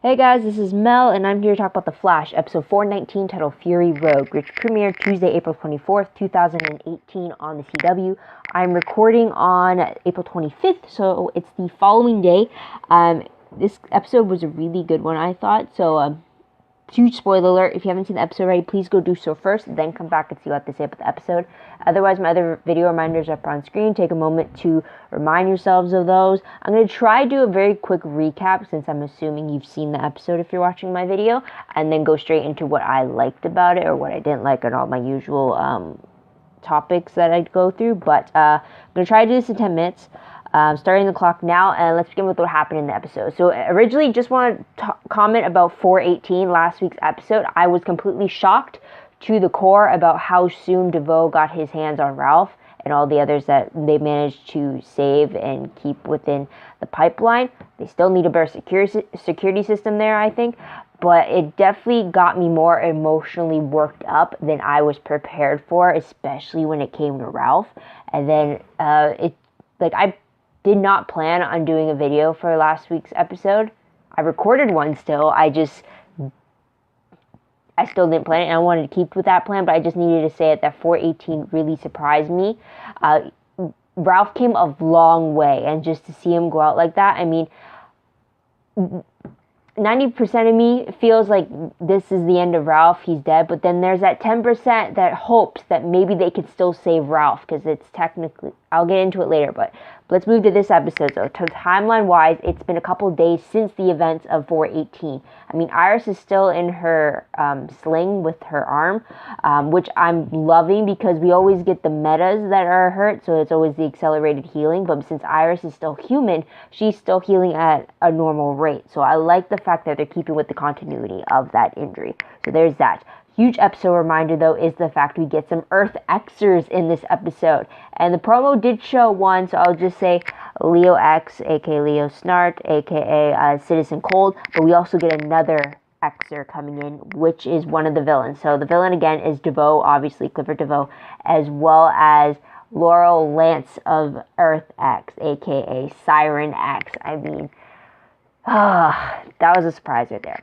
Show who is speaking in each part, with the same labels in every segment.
Speaker 1: Hey guys, this is Mel, and I'm here to talk about The Flash, episode 419, titled Fury Road, which premiered Tuesday, April 24th, 2018 on the CW. I'm recording on April 25th, so it's the following day. This episode was a really good one, I thought, so huge spoiler alert. If you haven't seen the episode already, please go do so first, then come back and see what they say about the episode. Otherwise, my other video reminders are up on screen. Take a moment to remind yourselves of those. I'm going to try to do a very quick recap, since I'm assuming you've seen the episode if you're watching my video, and then go straight into what I liked about it or what I didn't like, and all my usual topics that I'd go through. But I'm going to try to do this in 10 minutes. Starting the clock now, and let's begin with what happened in the episode. So originally, just want to comment about 418, last week's episode. I was completely shocked to the core about how soon DeVoe got his hands on Ralph and all the others that they managed to save and keep within the pipeline. They still need a better security system there, I think, but it definitely got me more emotionally worked up than I was prepared for, especially when it came to Ralph. And then I did not plan on doing a video for last week's episode. I recorded one still. I still didn't plan it, and I wanted to keep with that plan, but I just needed to say it that 418 really surprised me. Ralph came a long way, and just to see him go out like that, I mean, 90% of me feels like this is the end of Ralph. He's dead. But then there's that 10% that hopes that maybe they could still save Ralph, because it's technically, I'll get into it later, but let's move to this episode. So timeline-wise, it's been a couple of days since the events of 418. I mean, Iris is still in her sling with her arm, which I'm loving, because we always get the metas that are hurt, so it's always the accelerated healing. But since Iris is still human, she's still healing at a normal rate. So I like the fact that they're keeping with the continuity of that injury. So there's that. Huge episode reminder, though, is the fact we get some Earth Xers in this episode. And the promo did show one, so I'll just say Leo X, aka Leo Snart, aka Citizen Cold. But we also get another Xer coming in, which is one of the villains. So the villain, again, is DeVoe, obviously Clifford DeVoe, as well as Laurel Lance of Earth X, aka Siren X. I mean, that was a surprise right there.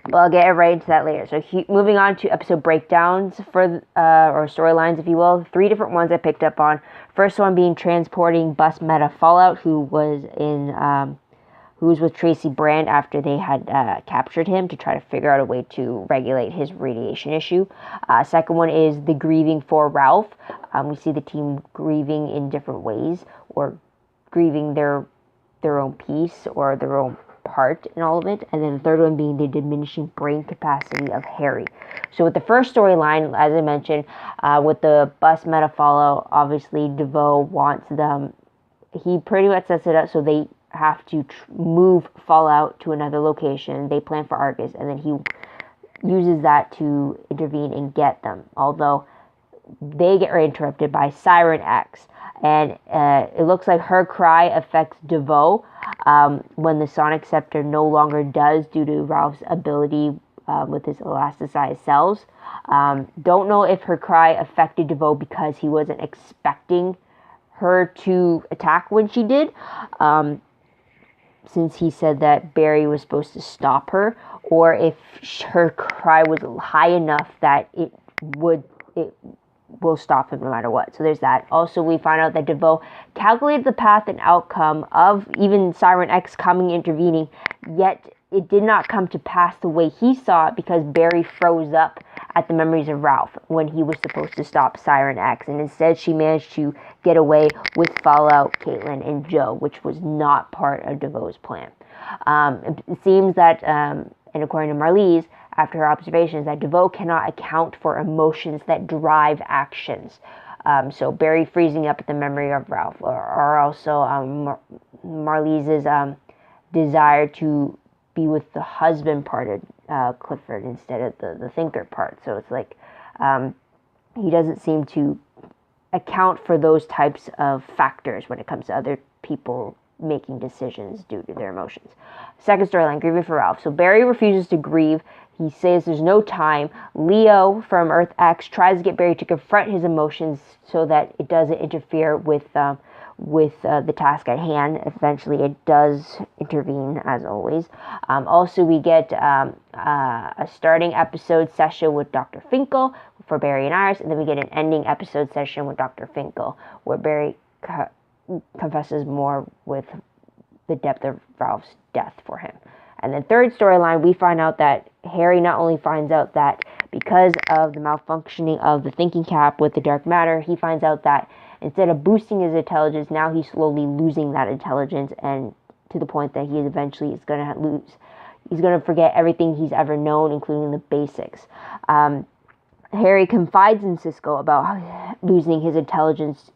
Speaker 1: But I'll get right into that later. So moving on to episode breakdowns for or storylines, if you will. 3 different ones I picked up on. First one being transporting Bus Meta Fallout, who was with Tracy Brand after they had captured him to try to figure out a way to regulate his radiation issue. Second one is the grieving for Ralph. We see the team grieving in different ways, or grieving their own piece or their own part in all of it. And then the third one being the diminishing brain capacity of Harry. So with the first storyline, as I mentioned, with the Bus Meta Fallout, obviously DeVoe wants them, he pretty much sets it up so they have to move Fallout to another location. They plan for Argus, and then he uses that to intervene and get them, although they get interrupted by Siren X. And it looks like her cry affects DeVoe when the Sonic Scepter no longer does, due to Ralph's ability with his elasticized cells. Don't know if her cry affected DeVoe because he wasn't expecting her to attack when she did, since he said that Barry was supposed to stop her, or if her cry was high enough that it will stop him no matter what. So there's that. Also, we find out that DeVoe calculated the path and outcome of even Siren X coming intervening, yet it did not come to pass the way he saw it, because Barry froze up at the memories of Ralph when he was supposed to stop Siren X, and instead she managed to get away with Fallout, Caitlin, and Joe, which was not part of DeVoe's plan. It seems that, and according to Marlize, after her observations, that DeVoe cannot account for emotions that drive actions. So Barry freezing up at the memory of Ralph, or also Marlize's desire to be with the husband part of Clifford instead of the thinker part. So it's like he doesn't seem to account for those types of factors when it comes to other people making decisions due to their emotions. Second storyline, grieving for Ralph. So Barry refuses to grieve. He says there's no time. Leo from Earth X tries to get Barry to confront his emotions so that it doesn't interfere with with the task at hand. Eventually, it does intervene, as always. Also, we get a starting episode session with Dr. Finkel for Barry and Iris, and then we get an ending episode session with Dr. Finkel, where Barry confesses more with the depth of Ralph's death for him. And then third storyline, we find out that Harry not only finds out that because of the malfunctioning of the thinking cap with the dark matter, he finds out that instead of boosting his intelligence, now he's slowly losing that intelligence, and to the point that he eventually is going to lose. He's going to forget everything he's ever known, including the basics. Harry confides in Cisco about losing his intelligence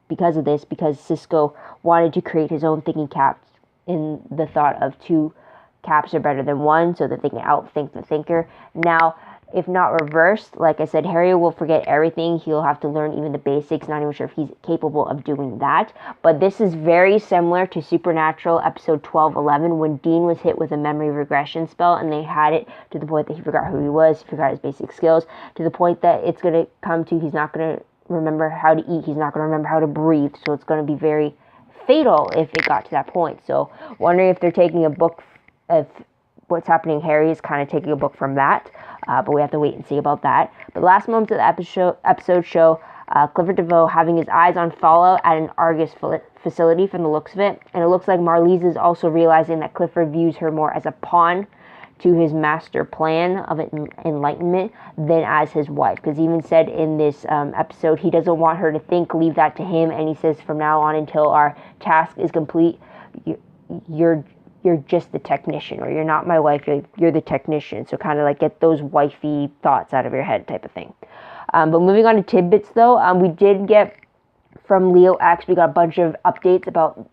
Speaker 1: because of this, because Cisco wanted to create his own thinking cap in the thought of two caps are better than one, so that they can outthink the thinker. Now, if not reversed, like I said, Harry will forget everything. He'll have to learn even the basics. Not even sure if he's capable of doing that. But this is very similar to Supernatural episode 12-11, when Dean was hit with a memory regression spell, and they had it to the point that he forgot who he was, he forgot his basic skills, to the point that it's going to come to he's not going to remember how to eat, he's not going to remember how to breathe. So it's going to be very fatal if it got to that point. So wondering if they're taking a book, if what's happening, Harry is kind of taking a book from that. But we have to wait and see about that. But last moments of the episode show Clifford DeVoe having his eyes on Fallout at an Argus facility from the looks of it. And it looks like Marlize is also realizing that Clifford views her more as a pawn to his master plan of enlightenment than as his wife. Because he even said in this episode he doesn't want her to think, leave that to him. And he says from now on until our task is complete, you're just the technician, or you're not my wife, you're the technician. So kind of like get those wifey thoughts out of your head type of thing. But moving on to tidbits though, we did get from Leo X, we got a bunch of updates about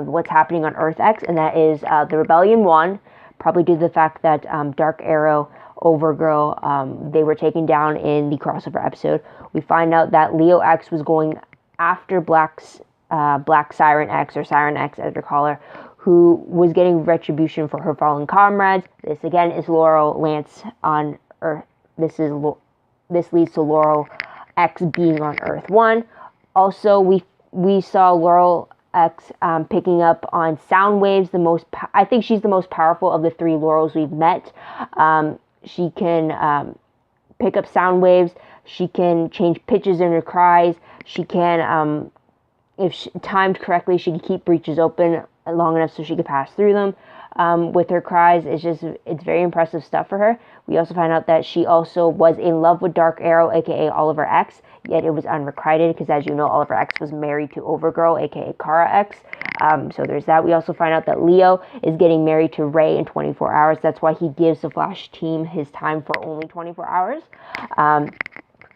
Speaker 1: what's happening on Earth X, and that is the Rebellion won, probably due to the fact that Dark Arrow, Overgirl, they were taken down in the crossover episode. We find out that Leo X was going after Black Siren X, or Siren X as they call her, who was getting retribution for her fallen comrades. This again is Laurel Lance on Earth. This leads to Laurel X being on Earth 1. Also, we saw Laurel X picking up on sound waves. I think she's the most powerful of the three Laurels we've met. She can pick up sound waves. She can change pitches in her cries. She can, if timed correctly, she can keep breaches open long enough so she could pass through them with her cries. It's very impressive stuff for her. We also find out that she also was in love with Dark Arrow, aka Oliver X, yet it was unrequited because, as you know, Oliver X was married to Overgirl, aka Kara X. So there's that. We also find out that Leo is getting married to Ray in 24 hours. That's why he gives the Flash team his time for only 24 hours.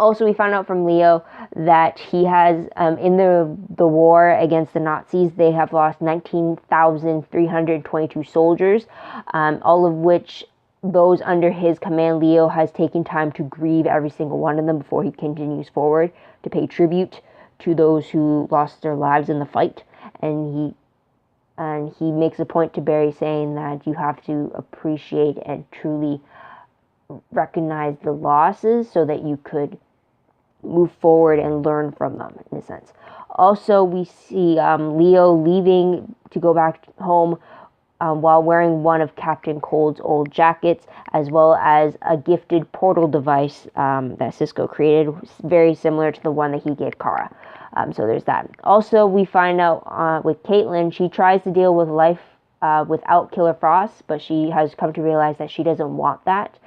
Speaker 1: Also, we found out from Leo that he has, in the war against the Nazis, they have lost 19,322 soldiers, all of which, those under his command, Leo has taken time to grieve every single one of them before he continues forward to pay tribute to those who lost their lives in the fight. And he makes a point to Barry saying that you have to appreciate and truly recognize the losses so that you could move forward and learn from them, in a sense. Also, we see Leo leaving to go back home while wearing one of Captain Cold's old jackets, as well as a gifted portal device that Cisco created, very similar to the one that he gave Kara. So there's that. Also, we find out with Caitlin, she tries to deal with life without Killer Frost, but she has come to realize that she doesn't want that.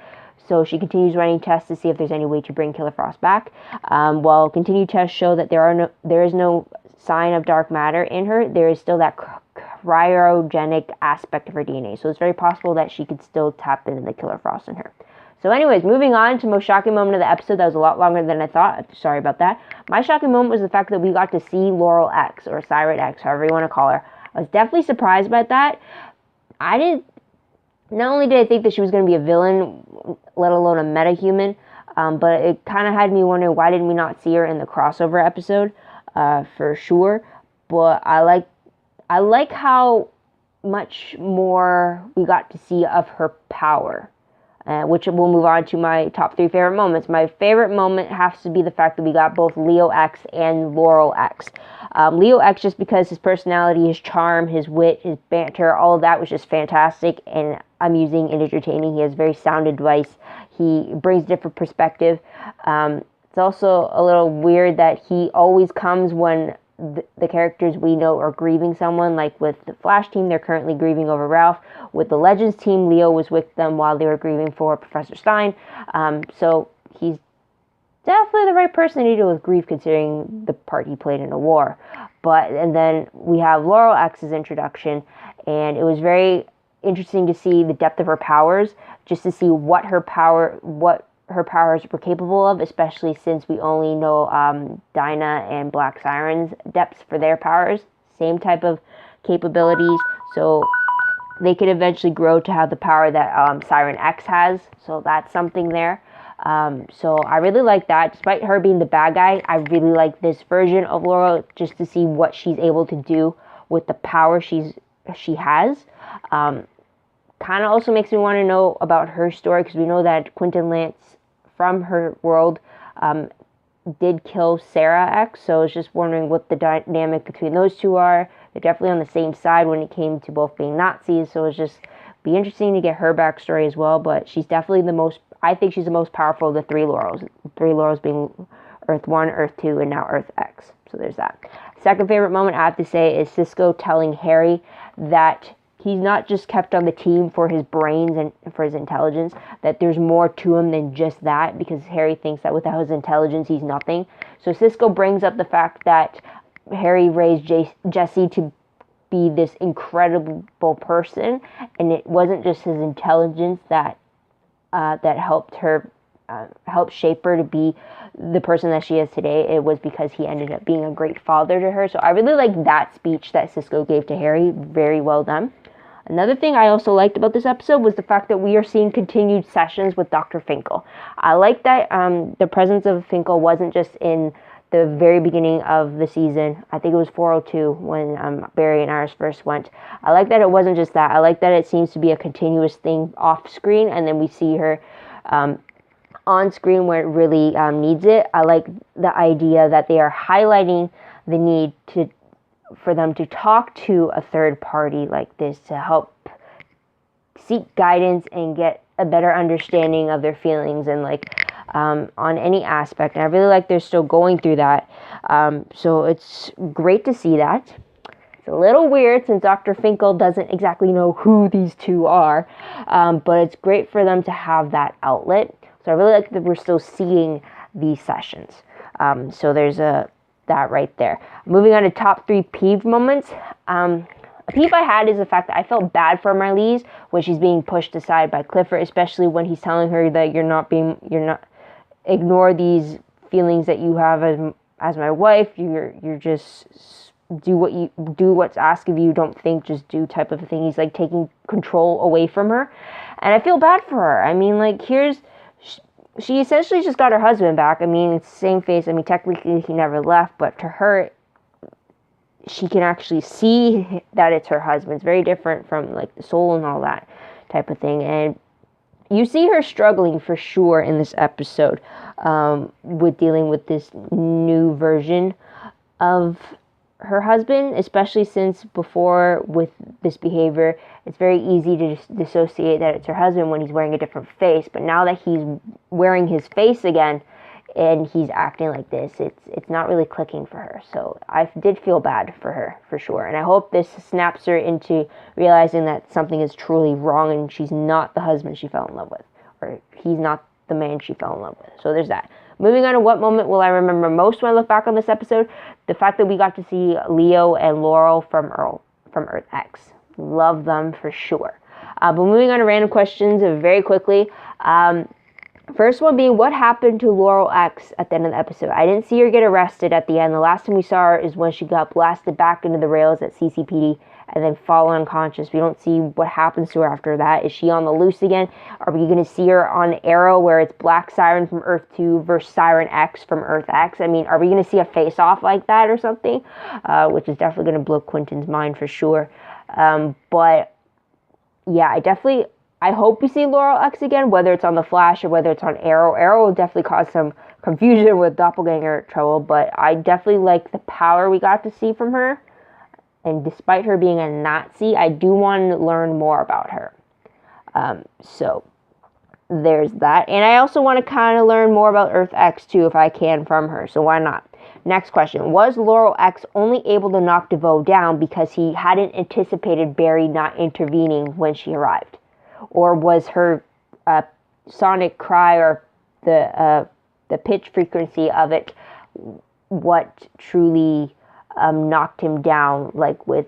Speaker 1: So she continues running tests to see if there's any way to bring Killer Frost back. While continued tests show that there is no sign of dark matter in her, there is still that cryogenic aspect of her DNA. So it's very possible that she could still tap into the Killer Frost in her. So anyways, moving on to most shocking moment of the episode. That was a lot longer than I thought. Sorry about that. My shocking moment was the fact that we got to see Laurel X, or Siren X, however you want to call her. I was definitely surprised by that. Not only did I think that she was going to be a villain, let alone a metahuman, but it kind of had me wondering, why didn't we not see her in the crossover episode, for sure. But I like how much more we got to see of her power. which will move on to my top 3 favorite moments. My favorite moment has to be the fact that we got both Leo X and Laurel X. Leo X, just because his personality, his charm, his wit, his banter, all of that was just fantastic and amusing and entertaining. He has very sound advice. He brings different perspective. It's also a little weird that he always comes when the characters we know are grieving someone. Like with the Flash team, they're currently grieving over Ralph. With the Legends team, Leo was with them while they were grieving for Professor Stein. So he's definitely the right person to deal with grief, considering the part he played in a war. And then we have Laurel X's introduction, and it was very interesting to see the depth of her powers, just to see what her powers were capable of, especially since we only know Dinah and Black Siren's depths for their powers. Same type of capabilities, so they could eventually grow to have the power that Siren X has, so that's something there. So I really like that. Despite her being the bad guy, I really like this version of Laurel, just to see what she's able to do with the power she has. Kind of also makes me want to know about her story, because we know that Quentin Lance from her world did kill Sarah X, so I was just wondering what the dynamic between those two are. They're definitely on the same side when it came to both being Nazis, so it's just be interesting to get her backstory as well. But she's definitely I think she's the most powerful of the 3 Laurels. 3 Laurels being Earth 1, Earth 2, and now Earth X. So there's that. Second favorite moment I have to say is Cisco telling Harry that he's not just kept on the team for his brains and for his intelligence, that there's more to him than just that, because Harry thinks that without his intelligence, he's nothing. So Cisco brings up the fact that Harry raised Jesse to be this incredible person, and it wasn't just his intelligence that helped shape her to be the person that she is today. It was because he ended up being a great father to her. So I really like that speech that Cisco gave to Harry. Very well done. Another thing I also liked about this episode was the fact that we are seeing continued sessions with Dr. Finkel. I like that the presence of Finkel wasn't just in the very beginning of the season. I think it was 402 when Barry and Iris first went. I like that it wasn't just that. I like that it seems to be a continuous thing off screen, and then we see her on screen where it really needs it. I like the idea that they are highlighting the need for them to talk to a third party like this to help seek guidance and get a better understanding of their feelings and on any aspect. And I really like they're still going through that. So it's great to see that. It's a little weird since Dr. Finkel doesn't exactly know who these two are, but it's great for them to have that outlet. So I really like that we're still seeing these sessions. So there's that right there. Moving on to top 3 peeve moments. A peeve I had is the fact that I felt bad for Marlize when she's being pushed aside by Clifford, especially when he's telling her that ignore these feelings that you have as my wife. You're just do what's asked of you. Don't think, just do type of thing. He's like taking control away from her, and I feel bad for her. I mean, she essentially just got her husband back. I mean, it's the same face. I mean, technically he never left, but to her, she can actually see that it's her husband. It's very different from the soul and all that type of thing. And you see her struggling for sure in this episode with dealing with this new version of her husband, especially since before with this behavior, it's very easy to just dissociate that it's her husband when he's wearing a different face. But now that he's wearing his face again and he's acting like this, it's not really clicking for her. So I did feel bad for her for sure. And I hope this snaps her into realizing that something is truly wrong and she's not the husband she fell in love with, or he's not the man she fell in love with. So there's that. Moving on to what moment will I remember most when I look back on this episode? The fact that we got to see Leo and Laurel from Earth X. Love them for sure. But moving on to random questions very quickly. First one being, what happened to Laurel X at the end of the episode? I didn't see her get arrested at the end. The last time we saw her is when she got blasted back into the rails at CCPD and then fall unconscious. We don't see what happens to her after that. Is she on the loose again? Are we going to see her on Arrow where it's Black Siren from Earth 2 versus Siren X from Earth X? I mean, are we going to see a face-off like that or something? Which is definitely going to blow Quentin's mind for sure. But yeah, I definitely I hope we see Laurel X again, whether it's on the Flash or whether it's on Arrow. Arrow will definitely cause some confusion with doppelganger trouble, but I definitely like the power we got to see from her. And despite her being a Nazi, I do want to learn more about her. So there's that. And I also want to kind of learn more about Earth X too, if I can, from her. So why not? Next question. Was Laurel X only able to knock DeVoe down because he hadn't anticipated Barry not intervening when she arrived? Or was her sonic cry or the pitch frequency of it what truly knocked him down, like with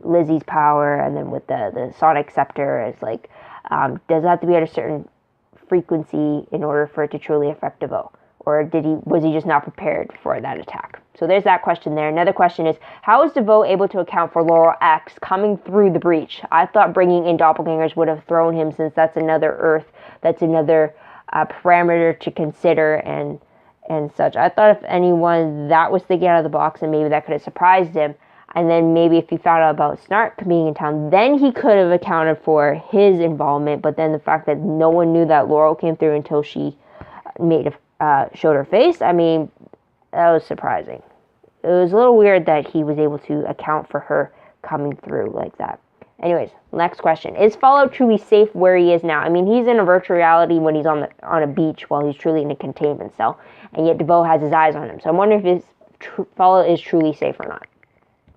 Speaker 1: Lizzie's power and then with the sonic scepter? It's like, does it have to be at a certain frequency in order for it to truly affect DeVoe? Or was he just not prepared for that attack? So there's that question there. Another question is, how is DeVoe able to account for Laurel X coming through the breach? I thought bringing in doppelgangers would have thrown him, since that's another Earth, that's another parameter to consider and such. I thought if anyone, that was thinking out of the box, and maybe that could have surprised him. And then maybe if he found out about Snark being in town, then he could have accounted for his involvement. But then the fact that no one knew that Laurel came through until she showed her face, I mean, that was surprising. It was a little weird that he was able to account for her coming through like that. Anyways, next question. Is Fallout truly safe where he is now? I mean, he's in a virtual reality when he's on a beach while he's truly in a containment cell, and yet DeVoe has his eyes on him. So I'm wondering if Fallout is truly safe or not.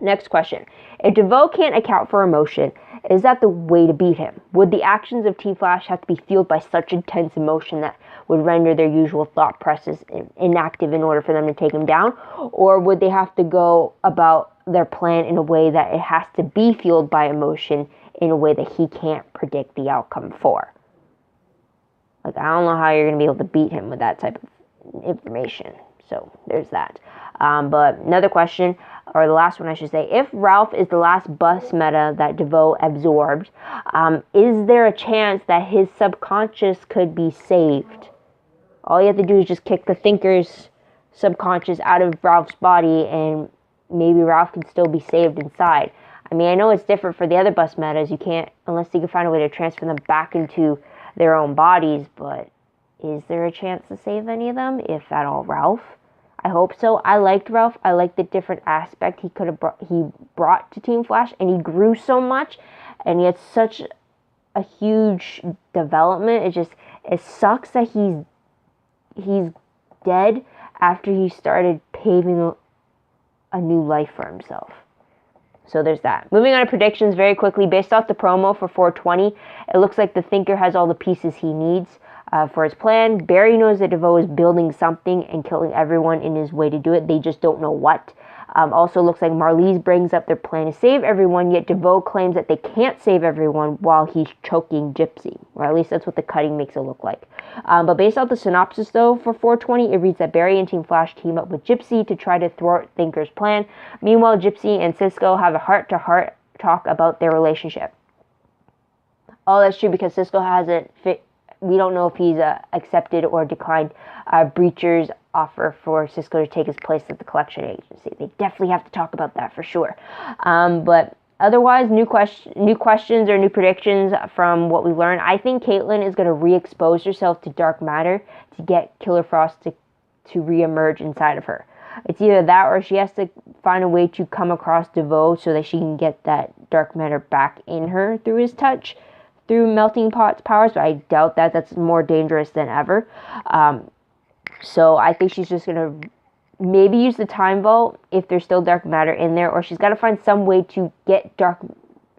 Speaker 1: Next question. If DeVoe can't account for emotion, is that the way to beat him? Would the actions of T-Flash have to be fueled by such intense emotion that would render their usual thought process inactive in order for them to take him down? Or would they have to go about their plan in a way that it has to be fueled by emotion in a way that he can't predict the outcome for? Like, I don't know how you're going to be able to beat him with that type of information. So there's that. But another question, or the last one I should say, if Ralph is the last bus meta that DeVoe absorbed, is there a chance that his subconscious could be saved? All you have to do is just kick the Thinker's subconscious out of Ralph's body, and maybe Ralph can still be saved inside. I mean, I know it's different for the other bus metas. You can't, unless you can find a way to transfer them back into their own bodies, but is there a chance to save any of them, if at all, Ralph? I hope so. I liked Ralph. I liked the different aspect he brought to Team Flash, and he grew so much, and he had such a huge development. It sucks that he's dead after he started paving a new life for himself. So there's that. Moving on to predictions very quickly. Based off the promo for 420, it looks like the Thinker has all the pieces he needs for his plan. Barry knows that DeVoe is building something and killing everyone in his way to do it. They just don't know what. Also looks like Marlize brings up their plan to save everyone, yet DeVoe claims that they can't save everyone while he's choking Gypsy. Or at least that's what the cutting makes it look like. But based off the synopsis, though, for 420, it reads that Barry and Team Flash team up with Gypsy to try to thwart Thinker's plan. Meanwhile, Gypsy and Cisco have a heart-to-heart talk about their relationship. Oh, that's true, because Cisco hasn't we don't know if he's accepted or declined Breacher's offer for Cisco to take his place at the collection agency. They definitely have to talk about that for sure. But otherwise, new questions or new predictions from what we learned. I think Caitlin is going to re-expose herself to dark matter to get Killer Frost to re-emerge inside of her. It's either that, or she has to find a way to come across DeVoe so that she can get that dark matter back in her through his touch, through Melting Pot's powers, but I doubt that. That's more dangerous than ever. So I think she's just going to maybe use the Time Vault if there's still dark matter in there, or she's got to find some way to get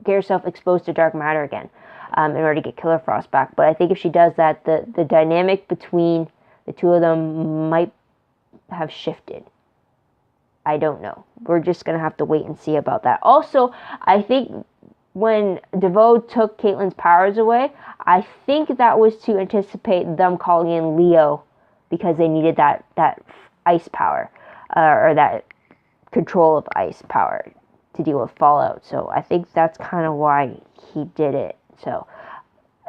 Speaker 1: herself exposed to dark matter again in order to get Killer Frost back. But I think if she does that, the dynamic between the two of them might have shifted. I don't know. We're just going to have to wait and see about that. Also, I think when DeVoe took Caitlin's powers away, I think that was to anticipate them calling in Leo because they needed that ice power, or that control of ice power to deal with Fallout. So I think that's kind of why he did it. So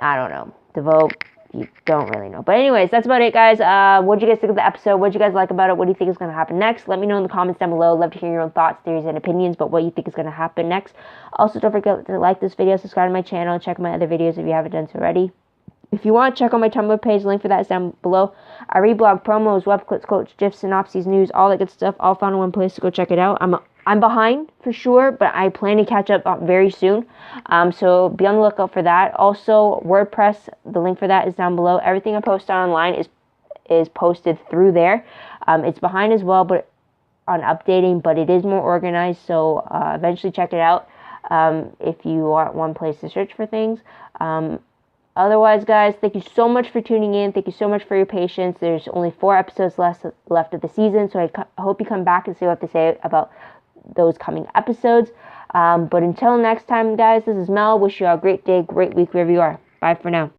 Speaker 1: I don't know. DeVoe, you don't really know. But anyways, that's about it, guys. What did you guys think of the episode? What did you guys like about it? What do you think is going to happen next? Let me know in the comments down below. Love to hear your own thoughts, theories, and opinions about what you think is going to happen next. Also, don't forget to like this video, subscribe to my channel, and check my other videos if you haven't done so already. If you want, check out my Tumblr page. The link for that is down below. I reblog promos, web clips, quotes, gifs, synopses, news, all that good stuff, all found in one place, so go check it out. I'm behind for sure, but I plan to catch up very soon. So be on the lookout for that. Also, WordPress, the link for that is down below. Everything I post online is posted through there. It's behind as well, but on updating, but it is more organized. So eventually check it out if you want one place to search for things. Otherwise, guys, thank you so much for tuning in. Thank you so much for your patience. There's only 4 episodes left of the season, so I hope you come back and see what to say about those coming episodes. But until next time, guys, this is Mel. Wish you all a great day, great week, wherever you are. Bye for now.